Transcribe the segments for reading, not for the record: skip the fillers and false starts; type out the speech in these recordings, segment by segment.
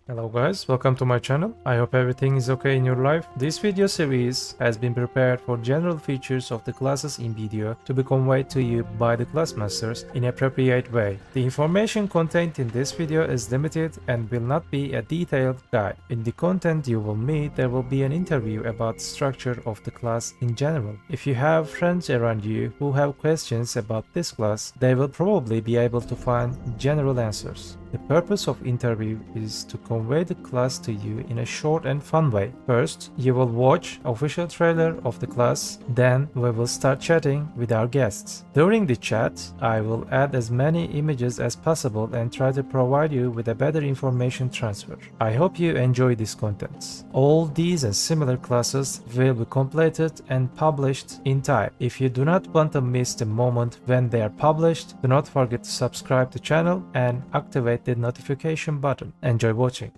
Hello guys, welcome to my channel. I hope everything is okay in your life. This video series has been prepared for general features of the classes in BDO to be conveyed to you by the Classmasters in appropriate way. The information contained in this video is limited and will not be a detailed guide. In the content you will meet, there will be an interview about the structure of the class in general. If you have friends around you who have questions about this class, they will probably be able to find general answers. The purpose of interview is to convey the class to you in a short and fun way. First, you will watch official trailer of the class, then we will start chatting with our guests. During the chat, I will add as many images as possible and try to provide you with a better information transfer. I hope you enjoy these contents. All these and similar classes will be completed and published in time. If you do not want to miss the moment when they are published, do not forget to subscribe to the channel and activate the notification button. Enjoy watching.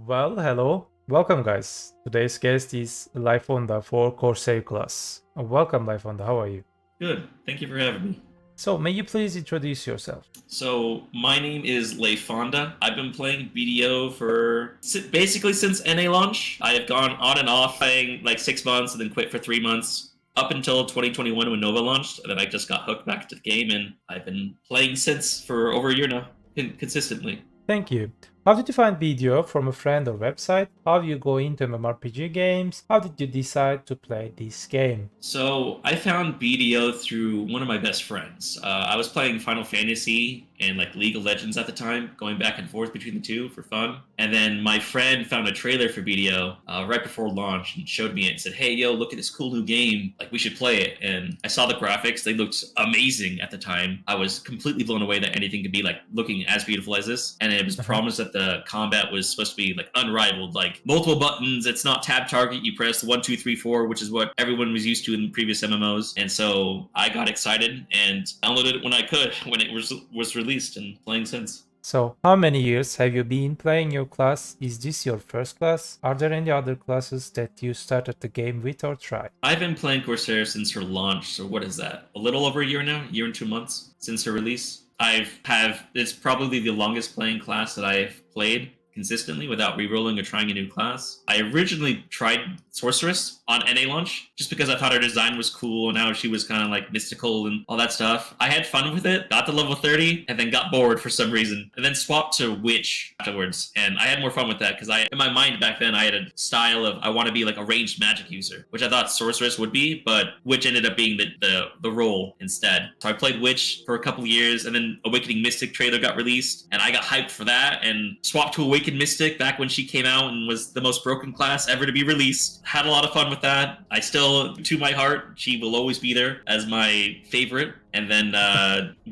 Well, hello. Welcome guys. Today's guest is Layfonda for Corsair class. Welcome Layfonda, how are you? Good. Thank you for having me. So, may you please introduce yourself? So, my name is Layfonda. I've been playing BDO for basically since NA launch. I have gone on and off playing like 6 months and then quit for 3 months up until 2021 when Nova launched. And then I just got hooked back to the game and I've been playing since for over a year now, consistently. Thank you. How did you find BDO from a friend or website? How do you go into MMORPG games? How did you decide to play this game? So I found BDO through one of my best friends. I was playing Final Fantasy and like League of Legends at the time, going back and forth between the two for fun. And then my friend found a trailer for BDO right before launch and showed me it and said, "Hey, yo, look at this cool new game. Like, we should play it." And I saw the graphics; they looked amazing at the time. I was completely blown away that anything could be like looking as beautiful as this. And it was promised that the combat was supposed to be like unrivaled, like multiple buttons. It's not tab target. You press 1, 2, 3, 4, which is what everyone was used to in previous MMOs. And so I got excited and downloaded it when I could, when it was released, and playing since. So, how many years have you been playing your class? Is this your first class? Are there any other classes that you started the game with or tried? I've been playing Corsair since her launch, so what is that? A little over a year now? Year and 2 months since her release. It's probably the longest playing class that I've played. consistently without rerolling or trying a new class. I originally tried Sorceress on NA launch just because I thought her design was cool and how she was kind of like mystical and all that stuff. I had fun with it, got to level 30, and then got bored for some reason, and then swapped to Witch afterwards. And I had more fun with that because in my mind back then, I had a style of I want to be like a ranged magic user, which I thought Sorceress would be, but Witch ended up being the role instead. So I played Witch for a couple years, and then Awakening Mystic trailer got released, and I got hyped for that and swapped to Awakened Mystic back when she came out and was the most broken class ever to be released. Had a lot of fun with that. I still, to my heart, she will always be there as my favorite. And then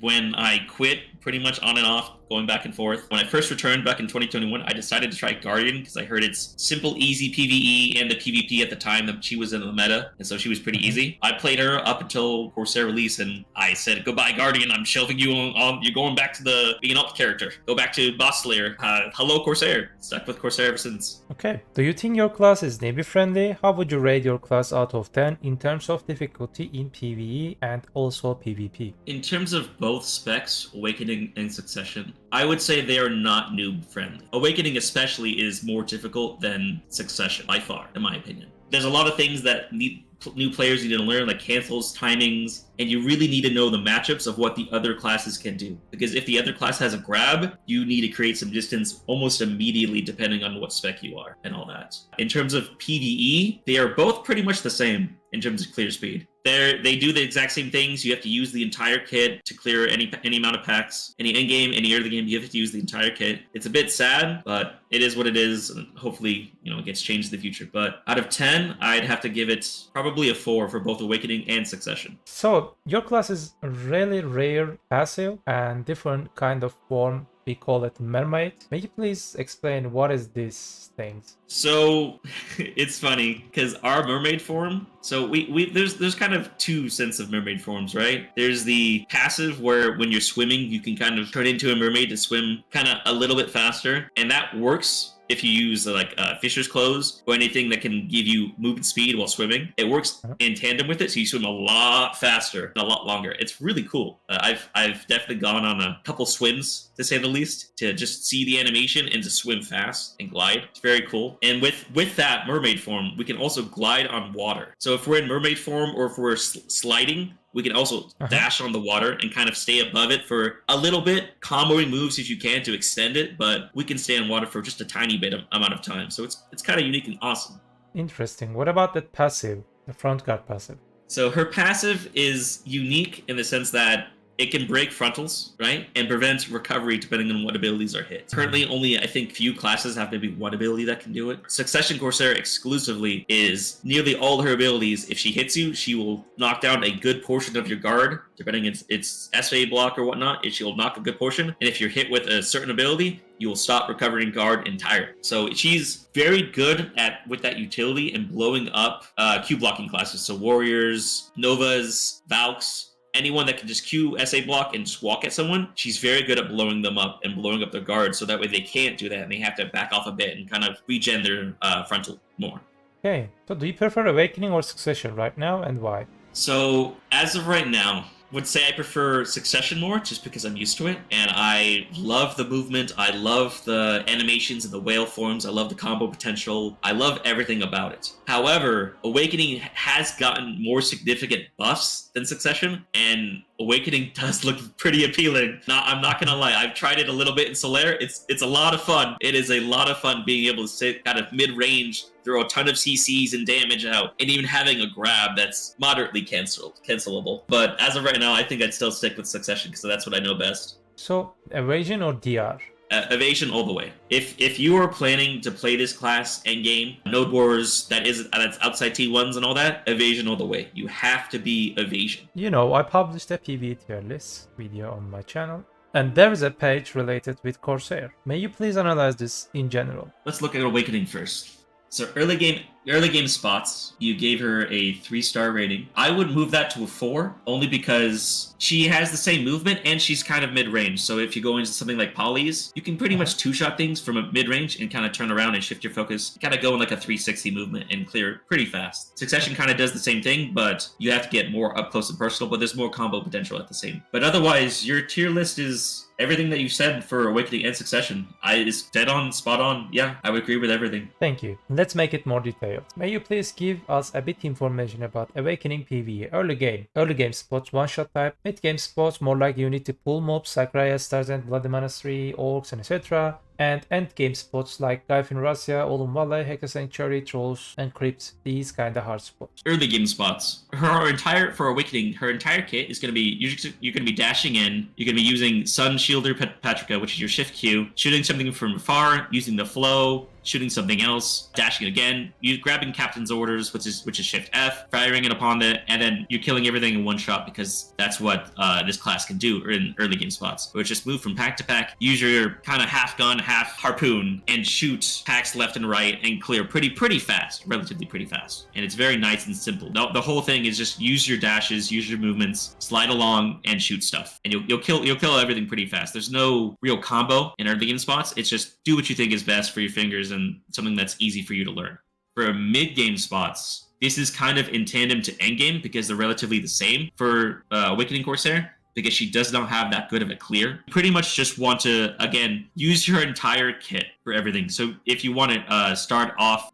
when I quit, pretty much on and off, going back and forth. When I first returned back in 2021, I decided to try Guardian because I heard it's simple, easy PvE and the PvP at the time that she was in the meta, and so she was pretty easy. I played her up until Corsair release, and I said, goodbye Guardian, I'm shelving you on you're going back to the being an alt character. Go back to Boss Slayer. Hello Corsair. Stuck with Corsair ever since. Okay. Do you think your class is newbie friendly? How would you rate your class out of 10 in terms of difficulty in PvE and also PvP? In terms of both specs, Awakening and Succession, I would say they are not noob friendly. Awakening especially is more difficult than Succession by far, in my opinion. There's a lot of things that new players need to learn, like cancels, timings, and you really need to know the matchups of what the other classes can do. Because if the other class has a grab, you need to create some distance almost immediately depending on what spec you are and all that. In terms of PvE, they are both pretty much the same in terms of clear speed. They do the exact same things. You have to use the entire kit to clear any amount of packs. Any end game, any early game, you have to use the entire kit. It's a bit sad, but it is what it is. And hopefully, it gets changed in the future. But out of 10, I'd have to give it probably a 4 for both Awakening and Succession. So your class is really rare passive and different kind of form. We call it mermaid. May you please explain what is this thing? So it's funny because our mermaid form. So there's kind of two sets of mermaid forms, right? There's the passive where when you're swimming, you can kind of turn into a mermaid to swim kind of a little bit faster, and that works if you use like fisher's clothes or anything that can give you movement speed while swimming. It works in tandem with it, so you swim a lot faster and a lot longer. It's really cool. I've definitely gone on a couple swims, to say the least, to just see the animation and to swim fast and glide. It's very cool. And with that mermaid form, we can also glide on water. So if we're in mermaid form or if we're sliding, we can also dash on the water and kind of stay above it for a little bit, comboing moves if you can to extend it, but we can stay on water for just a tiny bit amount of time. So it's kind of unique and awesome. Interesting. What about that passive, the front guard passive? So her passive is unique in the sense that it can break frontals, right? And prevent recovery depending on what abilities are hit. Currently, only I think few classes have maybe one ability that can do it. Succession Corsair exclusively is nearly all her abilities. If she hits you, she will knock down a good portion of your guard, depending on its SA block or whatnot. She'll knock a good portion. And if you're hit with a certain ability, you will stop recovering guard entirely. So she's very good with that utility and blowing up Q blocking classes. So warriors, Novas, Valks, anyone that can just Q SA block and just walk at someone, she's very good at blowing them up and blowing up their guard, so that way they can't do that and they have to back off a bit and kind of regen their frontal more. Okay, so do you prefer Awakening or Succession right now, and why? So as of right now, would say I prefer Succession more just because I'm used to it, and I love the movement, I love the animations and the whale forms, I love the combo potential, I love everything about it. However, Awakening has gotten more significant buffs than Succession, and Awakening does look pretty appealing. I'm not gonna lie, I've tried it a little bit in Solaire. It's a lot of fun. It is a lot of fun being able to sit kind of mid-range, throw a ton of CCs and damage out, and even having a grab that's moderately cancelable. But as of right now, I think I'd still stick with Succession because that's what I know best. So, Evasion or DR? Evasion all the way. If you are planning to play this class endgame, Node Wars, that's outside T1s and all that, Evasion all the way. You have to be Evasion. I published a PvE tier list video on my channel, and there is a page related with Corsair. May you please analyze this in general? Let's look at Awakening first. So early game early game spots, you gave her a 3-star rating. I would move that to a 4, only because she has the same movement and she's kind of mid-range. So if you go into something like polys, you can pretty much 2-shot things from a mid-range and kind of turn around and shift your focus. Kind of go in like a 360 movement and clear pretty fast. Succession kind of does the same thing, but you have to get more up close and personal, but there's more combo potential at the same. But otherwise, your tier list is everything that you said for Awakening and Succession. Is dead on, spot on. Yeah, I would agree with everything. Thank you. Let's make it more detailed. May you please give us a bit information about Awakening PvE early game? Early game spots one-shot type, mid game spots more like you need to pull mobs like Riot Stars and Bloody Monastery, Orcs and etc. And end game spots like Gryphon Razzia, Olum Valley, Hacker Sanctuary, Trolls, and Crypts, these kinda hard spots. Early game spots. For Awakening, her entire kit is gonna be, you're gonna be dashing in, you're gonna be using Sun Shielder Patrika, which is your shift Q, shooting something from afar, using the flow, shooting something else, dashing again, you grabbing Captain's Orders, which is Shift F, firing it upon it, and then you're killing everything in one shot because that's what this class can do in early game spots. Which just move from pack to pack, use your kind of half gun, half harpoon, and shoot packs left and right and clear pretty fast, relatively pretty fast. And it's very nice and simple. The whole thing is just use your dashes, use your movements, slide along, and shoot stuff, and you'll kill everything pretty fast. There's no real combo in early game spots. It's just do what you think is best for your fingers and something that's easy for you to learn. For mid-game spots, this is kind of in tandem to endgame because they're relatively the same for Awakening Corsair, because she does not have that good of a clear. You pretty much just want to, again, use your entire kit for everything. So if you want to start off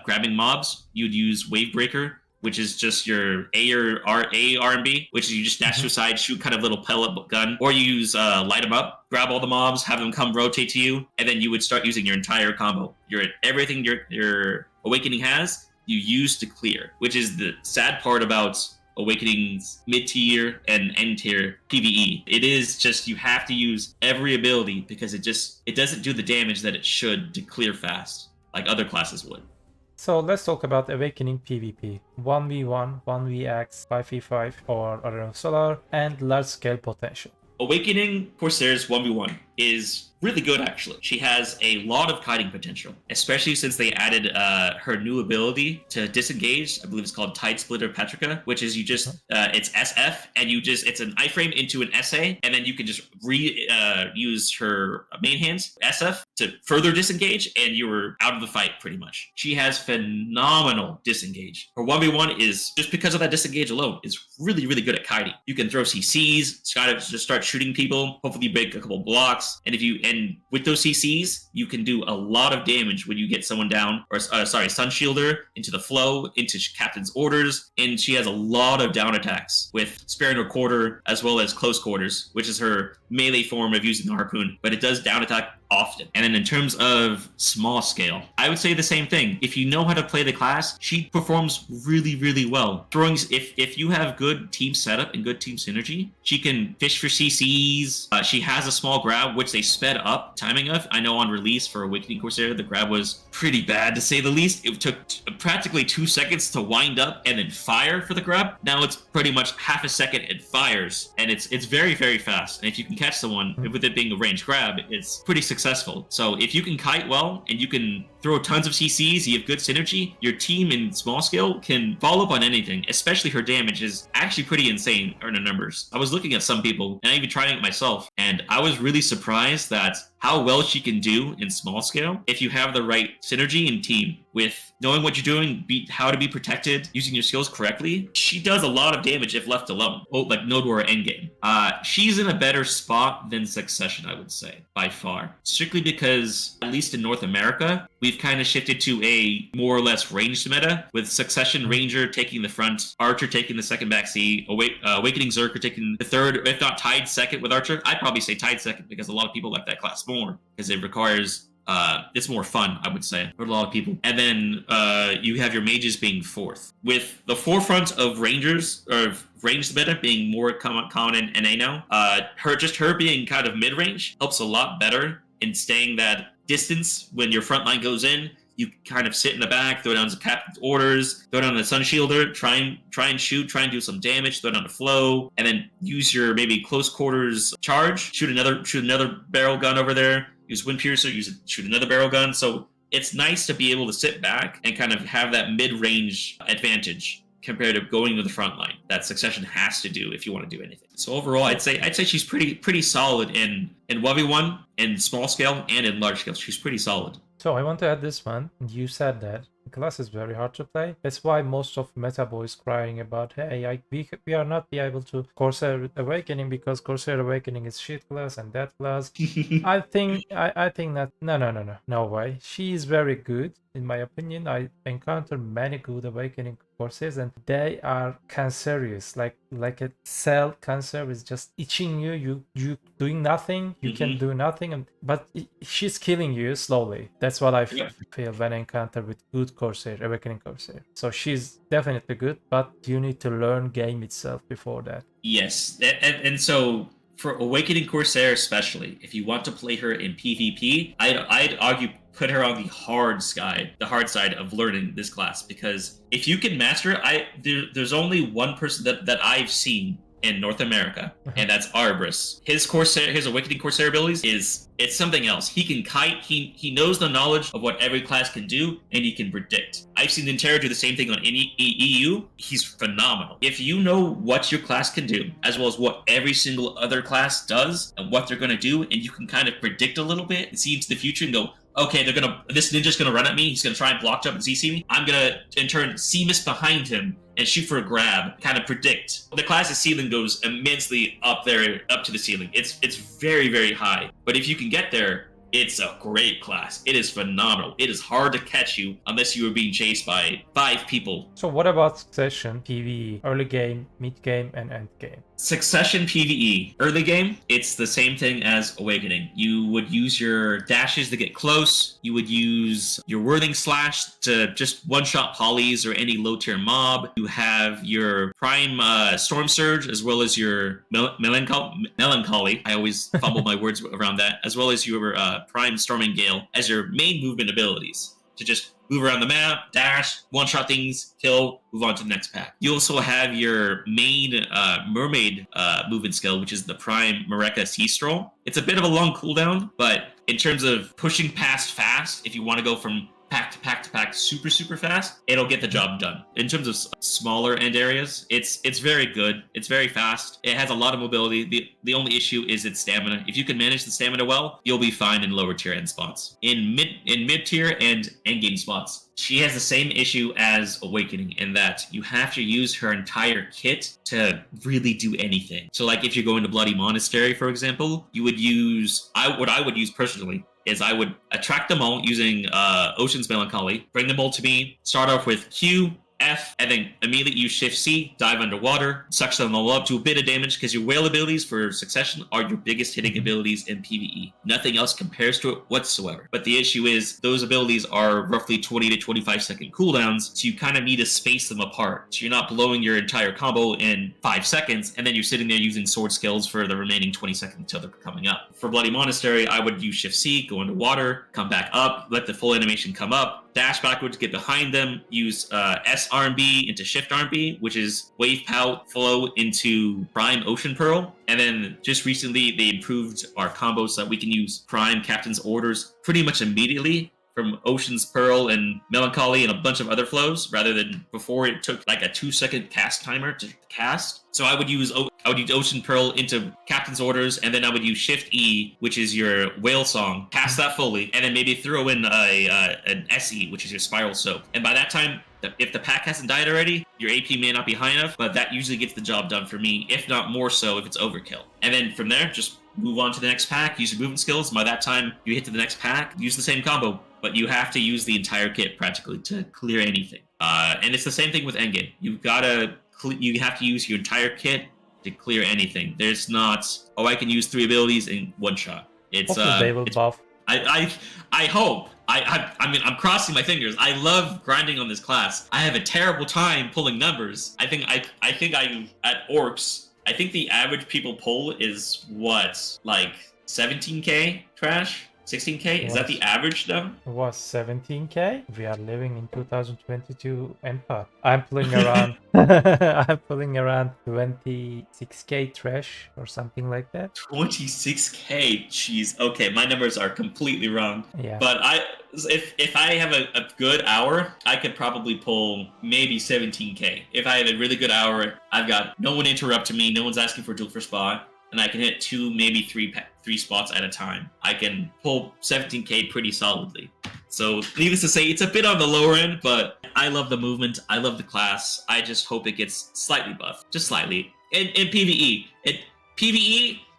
grabbing mobs, you'd use Wavebreaker, which is just your A or R&B, which is you just dash to a side, shoot kind of little pellet gun, or you use Light 'em Up, grab all the mobs, have them come rotate to you, and then you would start using your entire combo. Everything your Awakening has, you use to clear, which is the sad part about Awakening's mid-tier and end-tier PvE. It is just you have to use every ability because it doesn't do the damage that it should to clear fast, like other classes would. So let's talk about Awakening PvP. 1v1, 1vx, 5v5 or Arena of Solar, and large-scale potential. Awakening Corsair's 1v1 is really good, actually. She has a lot of kiting potential, especially since they added her new ability to disengage. I believe it's called Tide Splitter Patrika, which is you just, it's SF, and it's an iframe into an SA, and then you can just use her main hands, SF, to further disengage, and you're out of the fight, pretty much. She has phenomenal disengage. Her 1v1 is, just because of that disengage alone, is really, really good at kiting. You can throw CCs, just start shooting people, hopefully break a couple blocks, and with those CCs, you can do a lot of damage when you get someone down, or Sun Shielder into the flow, into Captain's Orders, and she has a lot of down attacks with Spare No Quarter as well as Close Quarters, which is her melee form of using the Harpoon, but it does down attack often. And then in terms of small scale, I would say the same thing. If you know how to play the class, she performs really, really well. If you have good team setup and good team synergy, she can fish for CCs. She has a small grab, which they sped up timing of. I know on release for Awakening Corsair, the grab was pretty bad to say the least. It took practically 2 seconds to wind up and then fire for the grab. Now it's pretty much half a second it fires, and it's very, very fast. And if you can catch someone with it being a range grab, it's pretty successful. So if you can kite well and you can throw tons of CCs, you have good synergy, your team in small scale can follow up on anything. Especially her damage is actually pretty insane in the numbers. I was looking at some people and I even tried it myself, and I was really surprised that how well she can do in small scale if you have the right synergy and team with knowing what you're doing, how to be protected, using your skills correctly. She does a lot of damage if left alone, like Node War endgame. She's in a better spot than Succession, I would say, by far. Strictly because, at least in North America, we've kind of shifted to a more or less ranged meta, with Succession Ranger taking the front, Archer taking the second backseat, Awakening Zerker taking the third, if not tied second with Archer. I'd probably say tied second because a lot of people like that class more because it requires it's more fun, I would say, for a lot of people. And then you have your mages being fourth. With the forefront of Rangers, or ranged meta being more common in NA now, her being kind of mid-range helps a lot better in staying that distance when your front line goes in. You kind of sit in the back, throw down some Captain's Orders, throw down the Sun Shielder, try and shoot, try and do some damage, throw down the flow, and then use your maybe close quarters charge, shoot another barrel gun over there, use Wind Piercer, shoot another barrel gun. So it's nice to be able to sit back and kind of have that mid-range advantage compared to going to the front line that Succession has to do if you want to do anything. So overall, I'd say she's pretty solid in 1v1, in small scale, and in large scale. She's pretty solid. So I want to add this one. You said that the class is very hard to play. That's why most of meta boys crying about, hey, we are not be able to Corsair Awakening because Corsair Awakening is shit class and that class. I think that no way. She is very good in my opinion. I encountered many good Awakening Corsairs and they are cancerous. Like a cell cancer is just itching you. You doing nothing. You can do nothing. But she's killing you slowly. That's what I feel when I encounter with good Corsair, Awakening Corsair. So she's definitely good, but you need to learn game itself before that. Yes, and so for Awakening Corsair especially, if you want to play her in PvP, I'd argue put her on the hard side of learning this class, because if you can master it, there's only one person that I've seen in North America, and that's Arbris. His Awakening Corsair abilities it's something else. He can kite, he knows the knowledge of what every class can do, and he can predict. I've seen Nintero do the same thing on EU. He's phenomenal. If you know what your class can do, as well as what every single other class does, and what they're going to do, and you can kind of predict a little bit and see into the future and go, okay, this ninja's gonna run at me, he's gonna try and block jump and CC me. I'm gonna, in turn, C-miss behind him and shoot for a grab, kind of predict. The class's ceiling goes immensely up there, up to the ceiling. It's very, very high. But if you can get there, it's a great class. It is phenomenal. It is hard to catch you unless you are being chased by 5 people. So what about Succession, PvE, early game, mid game, and end game? Succession PvE. Early game, it's the same thing as Awakening. You would use your dashes to get close. You would use your Whirling Slash to just one-shot polys or any low-tier mob. You have your Prime Storm Surge, as well as your Melancholy. I always fumble my words around that. As well as your Prime Storming Gale as your main movement abilities. To just move around the map, dash, one-shot things, kill, move on to the next pack. You also have your main mermaid movement skill, which is the Prime Mareka Sea Stroll. It's a bit of a long cooldown, but in terms of pushing past fast, if you want to go from pack to pack to pack super, super fast, it'll get the job done. In terms of smaller end areas, it's very good. It's very fast. It has a lot of mobility. The only issue is its stamina. If you can manage the stamina well, you'll be fine in lower tier end spots. In mid tier and end game spots, she has the same issue as Awakening in that you have to use her entire kit to really do anything. So like if you're going to Bloody Monastery, for example, you would use, what I would use personally is I would attract them all using Ocean's Melancholy, bring them all to me, start off with Q, F, and then immediately use Shift C, dive underwater, suction them all up, do a bit of damage, because your whale abilities for Succession are your biggest hitting abilities in PvE. Nothing else compares to it whatsoever. But the issue is those abilities are roughly 20 to 25 second cooldowns, so you kind of need to space them apart. So you're not blowing your entire combo in 5 seconds, and then you're sitting there using sword skills for the remaining 20 seconds until they're coming up. For Bloody Monastery, I would use Shift C, go underwater, come back up, let the full animation come up, dash backwards, get behind them, use S RB into Shift RB, which is Wave Pout flow into Prime Ocean Pearl. And then just recently they improved our combos so that we can use Prime Captain's Orders pretty much immediately from Ocean's Pearl and Melancholy and a bunch of other flows, rather than before it took like a 2-second cast timer to cast. So I would use Ocean Pearl into Captain's Orders, and then I would use Shift E, which is your Whale Song, cast that fully, and then maybe throw in an SE, which is your Spiral Soak. And by that time, if the pack hasn't died already, your AP may not be high enough, but that usually gets the job done for me, if not more so if it's overkill. And then from there, just move on to the next pack, use your movement skills. By that time, you hit to the next pack, use the same combo, but you have to use the entire kit practically to clear anything. And it's the same thing with endgame. You have to use your entire kit to clear anything. There's not, I can use 3 abilities in one shot. It's they will buff. I hope. I mean, I'm crossing my fingers. I love grinding on this class. I have a terrible time pulling numbers. I think at Orcs, I think the average people pull is what, like 17k trash? 16k? Is that the average though? Was 17k. We are living in 2022 Empire. I'm pulling around I'm pulling around 26k trash or something like that. 26k. Jeez. Okay, my numbers are completely wrong. Yeah. But if I have a good hour, I could probably pull maybe 17k. If I have a really good hour, I've got no one interrupting me, no one's asking for duel for spot, and I can hit 2, maybe 3 spots at a time. I can pull 17k pretty solidly. So, needless to say, it's a bit on the lower end, but I love the movement. I love the class. I just hope it gets slightly buffed, just slightly. In PvE,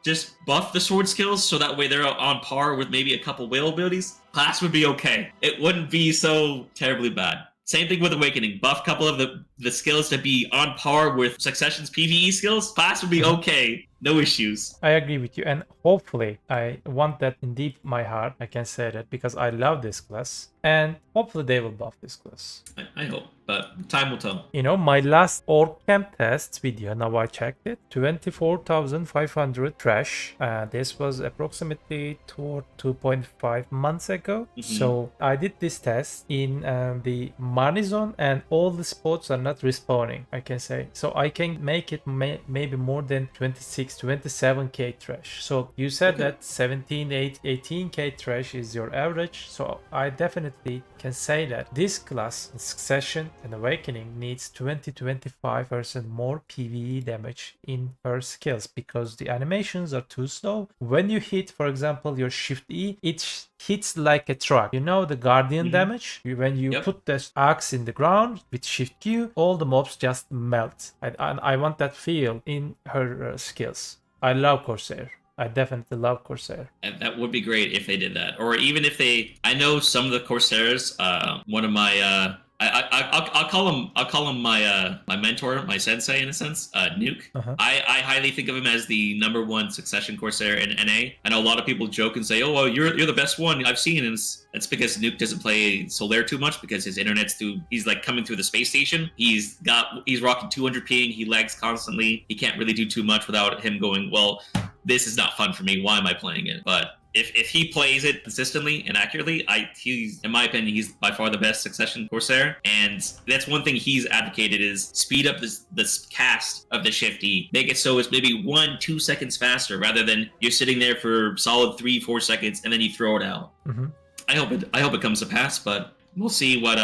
just buff the sword skills so that way they're on par with maybe a couple whale abilities. Class would be okay. It wouldn't be so terribly bad. Same thing with Awakening. Buff a couple of the skills to be on par with Succession's PvE skills. Class would be okay. No issues. I agree with you, and hopefully I want that in deep my heart. I can say that because I love this class, and hopefully they will buff this class. I hope, but time will tell. You know, my last orc camp test video, now I checked it, 24,500 trash. This was approximately 2.5 months ago. So I did this test in the money zone, and all the spots are not respawning, I can say. So I can make it maybe more than 27k trash. So you said that 18k trash is your average. So I definitely can say that this class, Succession and Awakening, needs 20-25% more PvE damage in her skills because the animations are too slow. When you hit, for example, your Shift E, it hits like a truck. You know the Guardian damage? When you put the axe in the ground with Shift Q, all the mobs just melt. And I want that feel in her skills. I love Corsair. I definitely love Corsair. And that would be great if they did that. Or even if they... I know some of the Corsairs, one of my... I'll call him my mentor, my sensei in a sense, Nuke. I highly think of him as the #1 Succession Corsair in NA. I know a lot of people joke and say, "Oh, well, you're the best one I've seen," and it's because Nuke doesn't play Solaire too much because his internet's he's like coming through the space station. He's rocking 200 ping. He lags constantly. He can't really do too much without him going, "Well, this is not fun for me. Why am I playing it?" But if he plays it consistently and accurately, he's, in my opinion, he's by far the best Succession Corsair. And that's one thing he's advocated is speed up this cast of the Shifty. Make it so it's maybe 1-2 seconds faster rather than you're sitting there for solid 3-4 seconds and then you throw it out. I hope it comes to pass, but we'll see what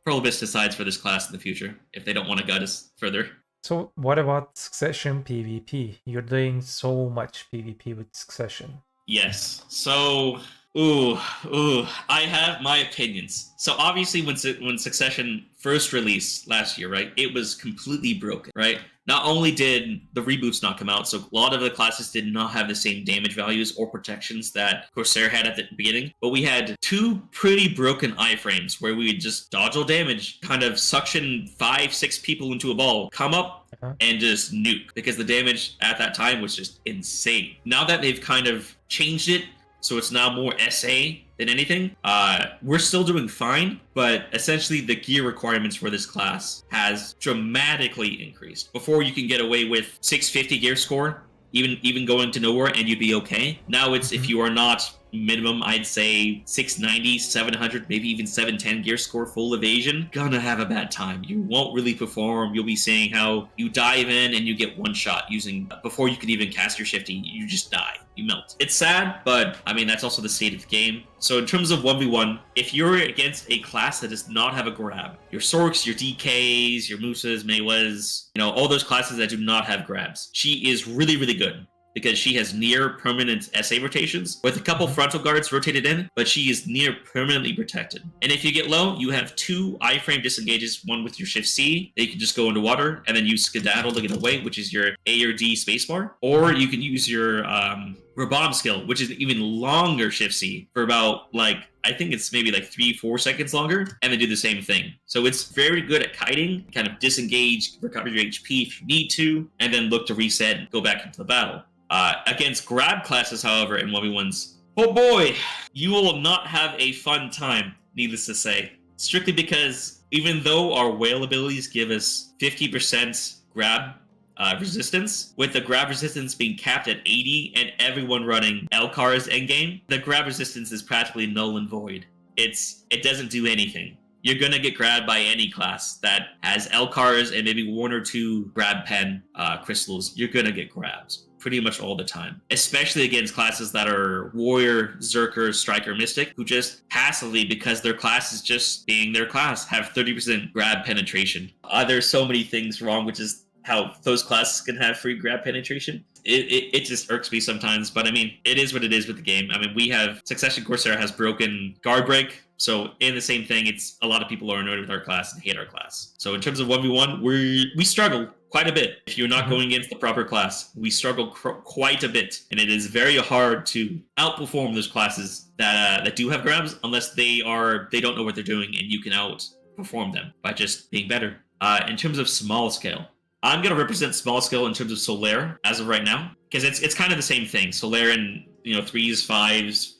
Prolibus decides for this class in the future if they don't want to gut us further. So what about Succession PvP? You're doing so much PvP with Succession. Yes. So, I have my opinions. So obviously when Succession first released last year, right, it was completely broken, right? Not only did the reboots not come out, so a lot of the classes did not have the same damage values or protections that Corsair had at the beginning, but we had 2 pretty broken iframes where we would just dodge all damage, kind of suction 5-6 people into a ball, come up, and just nuke, because the damage at that time was just insane. Now that they've kind of changed it, so it's now more SA than anything, we're still doing fine, but essentially the gear requirements for this class has dramatically increased. Before you can get away with 650 gear score, even going to nowhere, and you'd be okay. Now it's if you are not minimum, I'd say 690, 700, maybe even 710 gear score full evasion, gonna have a bad time. You won't really perform. You'll be seeing how you dive in and you get one shot using, before you can even cast your Shifty, you just die. You melt. It's sad, but I mean, that's also the state of the game. So in terms of 1v1, if you're against a class that does not have a grab, your Sorks, your DKs, your Musas, Meiwas, you know, all those classes that do not have grabs, she is really, really good, because she has near permanent SA rotations with a couple frontal guards rotated in, but she is near permanently protected. And if you get low, you have 2 iframe disengages, one with your Shift C, that you can just go into water and then use Skedaddle to get away, which is your A or D spacebar. Or you can use your Bomb skill, which is an even longer Shift C for about, like, I think it's maybe like 3-4 seconds longer, and then do the same thing. So it's very good at kiting, kind of disengage, recover your HP if you need to, and then look to reset and go back into the battle. Against grab classes, however, in 1v1s, oh boy, you will not have a fun time, needless to say. Strictly because even though our whale abilities give us 50% grab resistance, with the grab resistance being capped at 80 and everyone running L-Cars endgame, the grab resistance is practically null and void. It doesn't do anything. You're gonna get grabbed by any class that has L-Cars and maybe 1 or 2 grab pen crystals. You're gonna get grabbed pretty much all the time, especially against classes that are Warrior, Zerker, Striker, Mystic, who just passively, because their class is just being their class, have 30% grab penetration. There's so many things wrong, which is how those classes can have free grab penetration. It just irks me sometimes, but I mean, it is what it is with the game. I mean, we have Succession Corsair has broken guard break, so in the same thing, it's a lot of people are annoyed with our class and hate our class. So in terms of 1v1, we struggle quite a bit. If you're not going against the proper class, we struggle quite a bit, and it is very hard to outperform those classes that do have grabs, unless they don't know what they're doing, and you can outperform them by just being better. In terms of small scale, I'm going to represent small scale in terms of Solaire as of right now, because it's kind of the same thing. Solaire in 3s, 5s,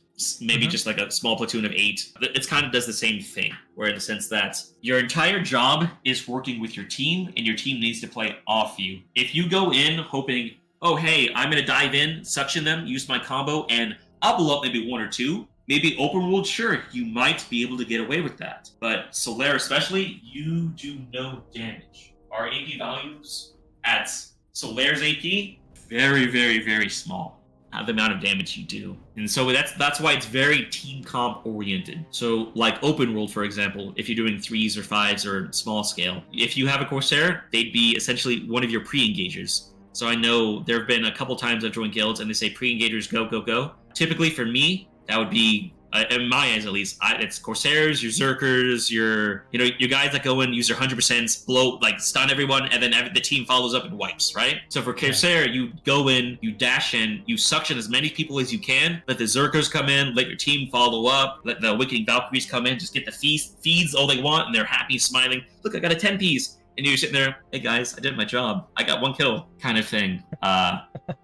maybe just like a small platoon of 8. It kind of does the same thing, where in the sense that your entire job is working with your team, and your team needs to play off you. If you go in hoping, oh, hey, I'm going to dive in, suction them, use my combo, and I'll blow up maybe 1 or 2, maybe open world, sure, you might be able to get away with that. But Solaire especially, you do no damage. Our AP values at Solaire's AP, very, very, very small. The amount of damage you do. And so that's why it's very team comp oriented. So like open world, for example, if you're doing 3s or 5s or small scale, if you have a Corsair, they'd be essentially one of your pre-engagers. So I know there have been a couple times I've joined guilds and they say pre-engagers go, go, go. Typically for me, that would be, in my eyes at least, it's Corsairs, your Zerkers, your guys that go in, use their 100%, blow, like stun everyone, and then the team follows up and wipes, right? So for Corsair, you go in, you dash in, you suction as many people as you can, let the Zerkers come in, let your team follow up, let the Awakening Valkyries come in, just get the feeds all they want, and they're happy, smiling. Look, I got a 10 piece. And you're sitting there, hey guys, I did my job. I got 1 kill, kind of thing.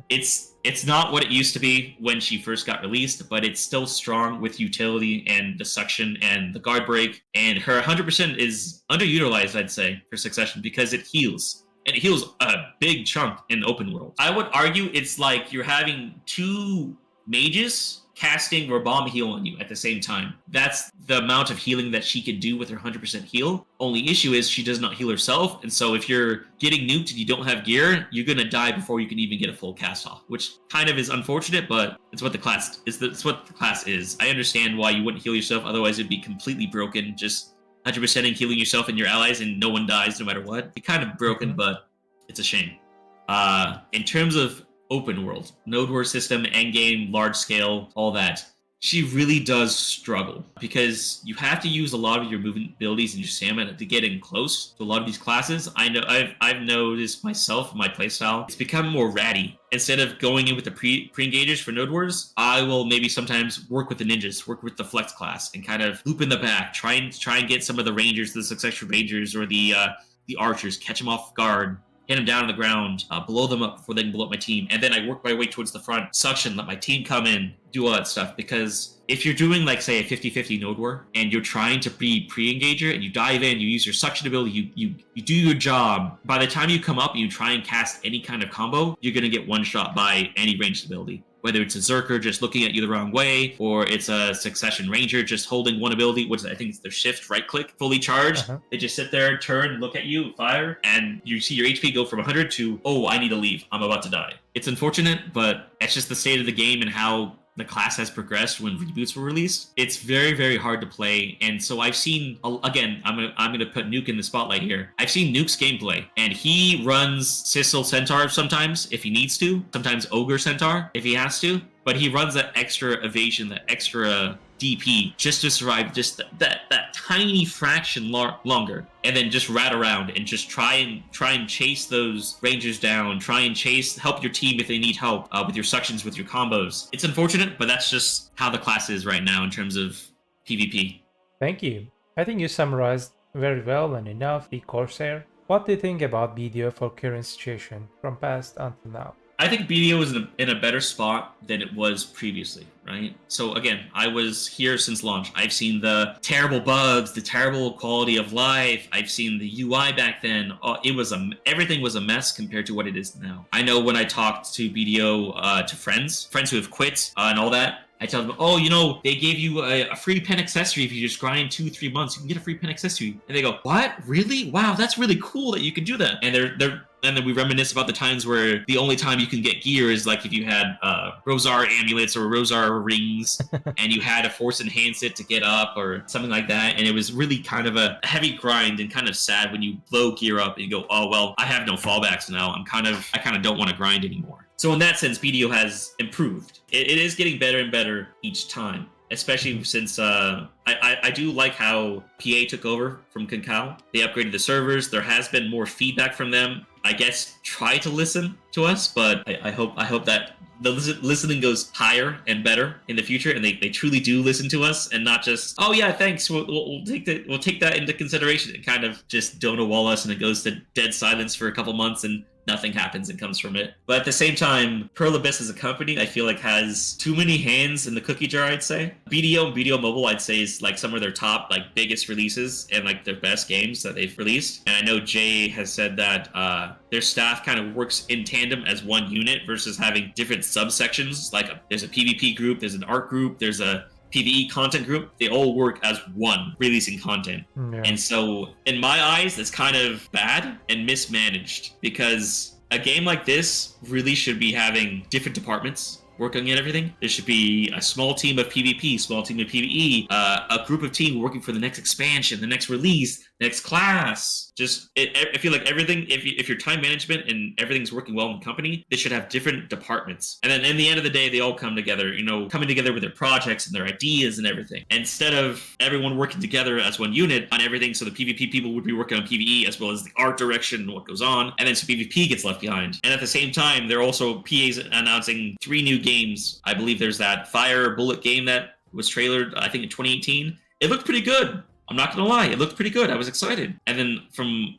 It's not what it used to be when she first got released, but it's still strong with utility and the suction and the guard break. And her 100% is underutilized, I'd say, for Succession because it heals. And it heals a big chunk in open world. I would argue it's like you're having 2 mages casting or bomb heal on you at the same time. That's the amount of healing that she can do with her 100% heal. Only issue is she does not heal herself, and so if you're getting nuked and you don't have gear, you're gonna die before you can even get a full cast off, which kind of is unfortunate, but it's what the class is. It's what the class is. I understand why you wouldn't heal yourself, otherwise it'd be completely broken, just 100%ing healing yourself and your allies and no one dies no matter what. It's kind of broken, but it's a shame. In terms of open world, node war system, endgame, large scale, all that, she really does struggle because you have to use a lot of your movement abilities and your stamina to get in close to a lot of these classes. I know I've noticed myself in my playstyle, it's become more ratty. Instead of going in with the pre-engagers for node wars, I will maybe sometimes work with the ninjas, work with the flex class, and kind of loop in the back, try and get some of the rangers, the succession rangers, or the archers, catch them off guard, hit them down on the ground, blow them up before they can blow up my team, and then I work my way towards the front, suction, let my team come in, do all that stuff. Because if you're doing, like, say, a 50-50 node war, and you're trying to be pre-engager, and you dive in, you use your suction ability, you do your job, by the time you come up and you try and cast any kind of combo, you're going to get one shot by any ranged ability. Whether it's a Zerker just looking at you the wrong way, or it's a Succession Ranger just holding one ability, which I think is their shift right click, fully charged. They just sit there, turn, look at you, fire, and you see your HP go from 100 to, oh, I need to leave, I'm about to die. It's unfortunate, but it's just the state of the game and how the class has progressed when reboots were released. It's very, very hard to play, and so I've seen, again, I'm gonna put Nuke in the spotlight here. I've seen Nuke's gameplay, and he runs Sissel Centaur sometimes if he needs to, sometimes Ogre Centaur if he has to, but he runs that extra evasion, that extra DP just to survive just that tiny fraction longer, and then just rat around and just try and chase those rangers down, try and help your team if they need help with your suctions, with your combos. It's unfortunate, but that's just how the class is right now in terms of PvP. Thank you. I think you summarized very well and enough the Corsair. What do you think about BDO for current situation from past until now? I think BDO is in a better spot than it was previously, right? So again, I was here since launch. I've seen the terrible bugs, the terrible quality of life. I've seen the UI back then. Everything was a mess compared to what it is now. I know when I talked to BDO to friends who have quit and all that, I tell them, oh, they gave you a free pen accessory if you just grind 2-3 months. You can get a free pen accessory. And they go, what? Really? Wow, that's really cool that you can do that. And then we reminisce about the times where the only time you can get gear is like if you had Rosar amulets or Rosar rings and you had to force enhance it to get up or something like that. And it was really kind of a heavy grind and kind of sad when you blow gear up and you go, oh, well, I have no fallbacks now. I kind of don't want to grind anymore. So in that sense, BDO has improved. It is getting better and better each time, especially since I do like how PA took over from Kankao. They upgraded the servers. There has been more feedback from them. I guess try to listen to us, but I hope that the listening goes higher and better in the future, and they truly do listen to us and not just, oh yeah, thanks, we'll take that into consideration and kind of just don't wall us and it goes to dead silence for a couple months and nothing happens and comes from it. But at the same time, Pearl Abyss as a company, I feel like has too many hands in the cookie jar, I'd say. BDO and BDO Mobile, I'd say, is like some of their top, like, biggest releases and like their best games that they've released. And I know Jay has said that their staff kind of works in tandem as one unit versus having different subsections. Like there's a PvP group, there's an art group, there's a PvE content group. They all work as one, releasing content. Yeah. And so in my eyes, that's kind of bad and mismanaged, because a game like this really should be having different departments working on everything. There should be a small team of PvP, small team of PvE, a group of team working for the next expansion, the next release, next class. I feel like everything, if your time management and everything's working well in the company, they should have different departments. And then in the end of the day, they all come together, coming together with their projects and their ideas and everything. Instead of everyone working together as one unit on everything, so the PvP people would be working on PvE as well as the art direction and what goes on, and then so PvP gets left behind. And at the same time, they're also PAs announcing 3 new games. I believe there's that Fire Bullet game that was trailered, I think in 2018. It looked pretty good. I'm not gonna lie, it looked pretty good. I was excited. And then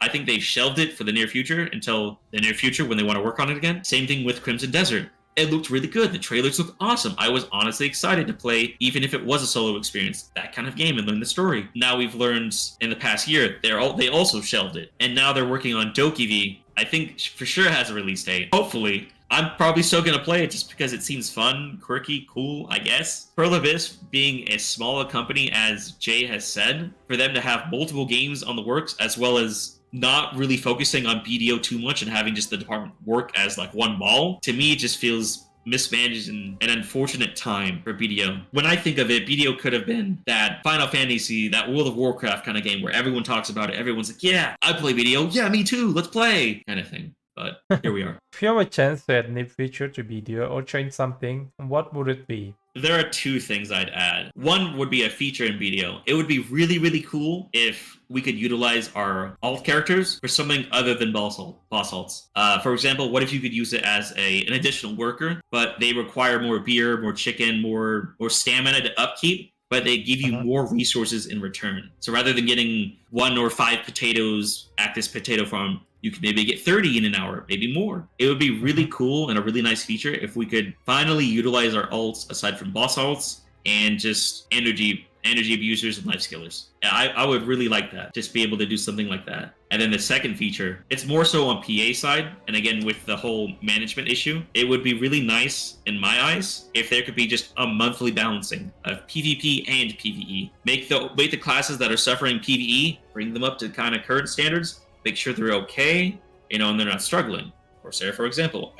I think they shelved it for the near future until the near future when they want to work on it again. Same thing with Crimson Desert. It looked really good. The trailers looked awesome. I was honestly excited to play, even if it was a solo experience, that kind of game and learn the story. Now we've learned in the past year, they also shelved it. And now they're working on Dokivi. I think for sure has a release date. Hopefully. I'm probably still going to play it just because it seems fun, quirky, cool, I guess. Pearl Abyss being as small a company as Jay has said, for them to have multiple games on the works, as well as not really focusing on BDO too much and having just the department work as like one ball, to me it just feels mismanaged and an unfortunate time for BDO. When I think of it, BDO could have been that Final Fantasy, that World of Warcraft kind of game where everyone talks about it. Everyone's like, yeah, I play BDO. Yeah, me too. Let's play. Kind of thing. But here we are. If you have a chance to add a new feature to BDO or change something, what would it be? There are 2 things I'd add. One would be a feature in BDO. It would be really, really cool if we could utilize our alt characters for something other than boss alts. For example, what if you could use it as an additional worker, but they require more beer, more chicken, more stamina to upkeep, but they give you more resources in return. So rather than getting 1 or 5 potatoes at this potato farm, you could maybe get 30 in an hour, maybe more. It would be really cool and a really nice feature if we could finally utilize our alts aside from boss alts and just energy abusers and life skillers. I would really like that, just be able to do something like that. And then the second feature, it's more so on PA side, and again with the whole management issue, it would be really nice in my eyes if there could be just a monthly balancing of PvP and PvE. Make the classes that are suffering PvE, bring them up to kind of current standards, make sure they're okay, and they're not struggling. Corsair, for example.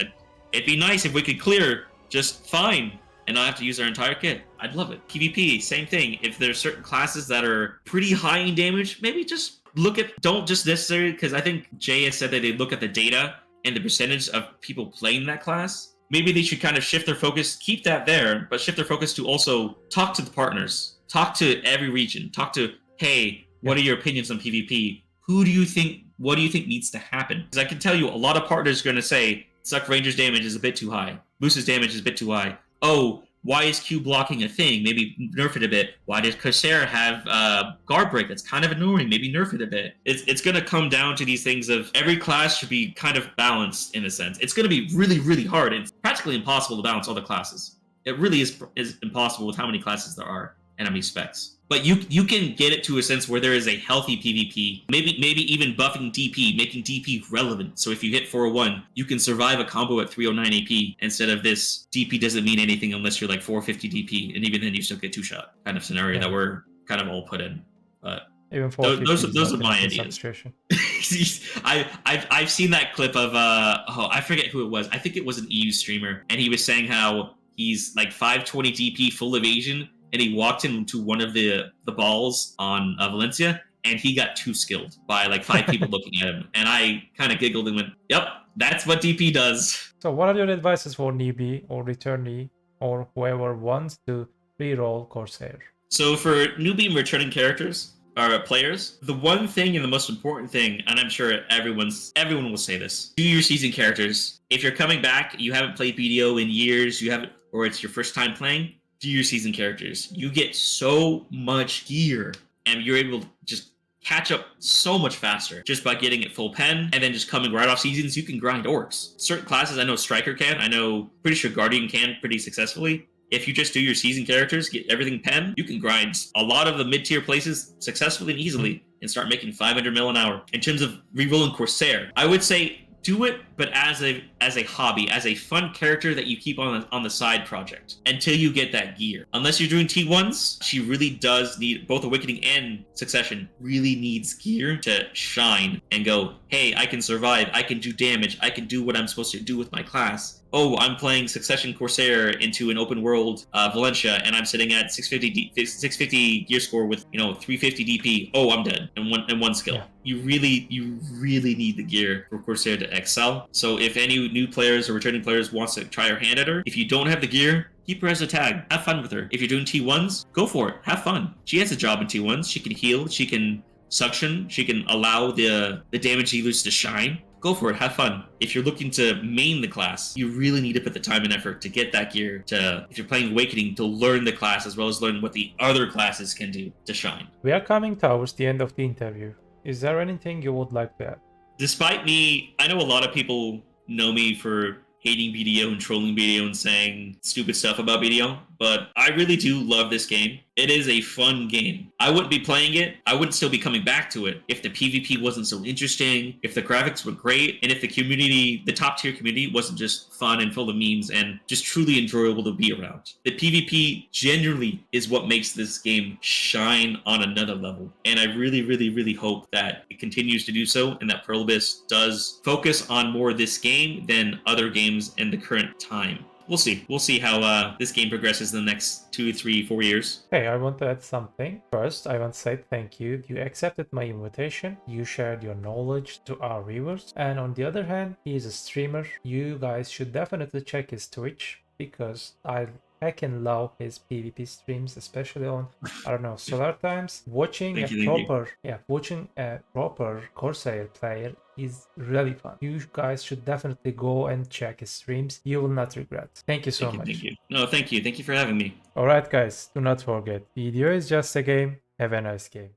It'd be nice if we could clear just fine and not have to use our entire kit. I'd love it. PvP, same thing. If there's certain classes that are pretty high in damage, maybe just don't just necessarily, because I think Jay has said that they look at the data and the percentage of people playing that class. Maybe they should kind of shift their focus, keep that there, but shift their focus to also talk to the partners, talk to every region, talk to, hey, what are your opinions on PvP? What do you think needs to happen? Because I can tell you a lot of partners are going to say, Suck Ranger's damage is a bit too high. Moose's damage is a bit too high. Oh, Why is Q blocking a thing? Maybe nerf it a bit. Why does Corsair have guard break? That's kind of annoying. Maybe nerf it a bit. It's going to come down to these things of every class should be kind of balanced in a sense. It's going to be really, really hard. It's practically impossible to balance all the classes. It really is impossible with how many classes there are and how many specs. But you can get it to a sense where there is a healthy PvP, maybe even buffing DP, making DP relevant. So if you hit 401, you can survive a combo at 309 AP instead of this DP doesn't mean anything unless you're like 450 DP, and even then you still get 2-shot kind of scenario that we're kind of all put in. But even those are my ideas. I've seen that clip of I forget who it was. I think it was an EU streamer, and he was saying how he's like 520 DP full evasion. And he walked into one of the balls on Valencia, and he got too skilled by like 5 people looking at him. And I kind of giggled and went, yep, that's what DP does. So what are your advices for newbie or returnee or whoever wants to re-roll Corsair? So for newbie and returning characters, or players, the one thing and the most important thing, and I'm sure everyone will say this, do your season characters. If you're coming back, you haven't played BDO in years, or it's your first time playing, do your season characters. You get so much gear, and you're able to just catch up so much faster just by getting it full pen, and then just coming right off seasons. You can grind orcs. Certain classes, I know Striker can, pretty sure Guardian can pretty successfully. If you just do your season characters, get everything pen, you can grind a lot of the mid-tier places successfully and easily and start making 500 mil an hour. In terms of re-rolling Corsair, I would say do it, but as a hobby, as a fun character that you keep on the side project until you get that gear. Unless you're doing T1s, she really does need, both Awakening and Succession really needs gear to shine and go, hey, I can survive, I can do damage, I can do what I'm supposed to do with my class. Oh, I'm playing Succession Corsair into an open world Valencia, and I'm sitting at 650 gear score with 350 DP. Oh, I'm dead in one skill. Yeah. You really need the gear for Corsair to excel. So if any new players or returning players wants to try her hand at her, if you don't have the gear, keep her as a tag. Have fun with her. If you're doing T1s, go for it. Have fun. She has a job in T1s. She can heal. She can suction. She can allow the damage dealers to shine. Go for it. Have fun. If you're looking to main the class, you really need to put the time and effort to get that gear if you're playing Awakening, to learn the class as well as learn what the other classes can do to shine. We are coming towards the end of the interview. Is there anything you would like to add? Despite me, I know a lot of people know me for hating BDO and trolling BDO and saying stupid stuff about BDO, but I really do love this game. It is a fun game. I wouldn't be playing it, I wouldn't still be coming back to it if the PvP wasn't so interesting, if the graphics were great, and if the community, the top tier community, wasn't just fun and full of memes and just truly enjoyable to be around. The PvP generally is what makes this game shine on another level. And I really hope that it continues to do so, and that Pearl Abyss does focus on more of this game than other games in the current time. We'll see. We'll see how this game progresses in the next 2, 3, 4 years. Hey, I want to add something. First, I want to say thank you. You accepted my invitation. You shared your knowledge to our viewers. And on the other hand, he is a streamer. You guys should definitely check his Twitch, because I can love his PvP streams, especially on, Solar Times. Watching a proper Corsair player is really fun. You guys should definitely go and check his streams. You will not regret. Thank you so much. Thank you. No, thank you. Thank you for having me. Alright guys, do not forget, BDO is just a game. Have a nice game.